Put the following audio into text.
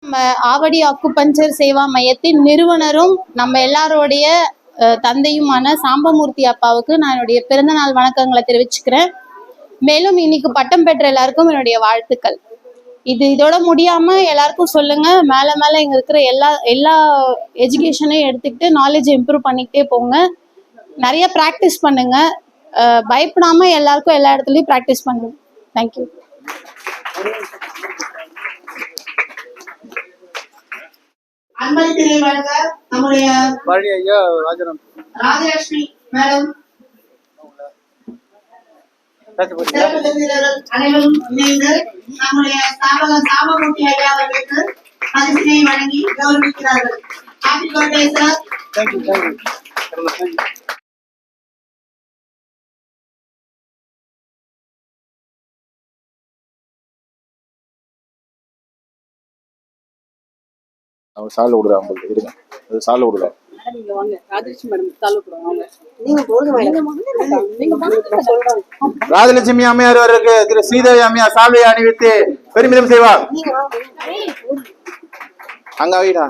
நம்ம ஆவடி அக்குபஞ்சர் சேவா மையத்தின் நிறுவனரும் நம்ம எல்லாரோடைய தந்தையுமான சாம்பமூர்த்தி அப்பாவுக்கு நான் என்னுடைய பிறந்தநாள் வணக்கங்களை தெரிவிச்சுக்கிறேன். மேலும் இன்னைக்கு பட்டம் பெற்ற எல்லாருக்கும் என்னுடைய வாழ்த்துக்கள். இதோட முடியாம எல்லாருக்கும் சொல்லுங்க, மேல மேல இங்க இருக்கிற எல்லா எஜுகேஷனையும் எடுத்துக்கிட்டு நாலேஜ் இம்ப்ரூவ் பண்ணிக்கிட்டே போங்க. நிறைய ப்ராக்டிஸ் பண்ணுங்க, பயப்படாம எல்லாருக்கும் எல்லா இடத்துலயும் ப்ராக்டிஸ் பண்ணுங்க. தேங்க்யூ. அன்பளிப்பினை வழங்க நம்முடைய ராஜலட்சுமி மேடம் அனைவரும் இணைந்து நம்முடைய சாம்பமூர்த்தி ஐயா அவர்களுக்கு பரிசினை வழங்கி கௌரவிக்கிறார்கள். Happy birthday sir. அவங்க சால்வ் கொடுக்குறாங்க, இருங்க அது சால்வ் கொடுக்குறாங்க. ராஜலட்சுமி அம்மையார் அவருக்கு திரு ஸ்ரீதேவி அம்மையார் சால்வை அணிவித்து பெருமிதம் செய்வார். அங்க வைடா.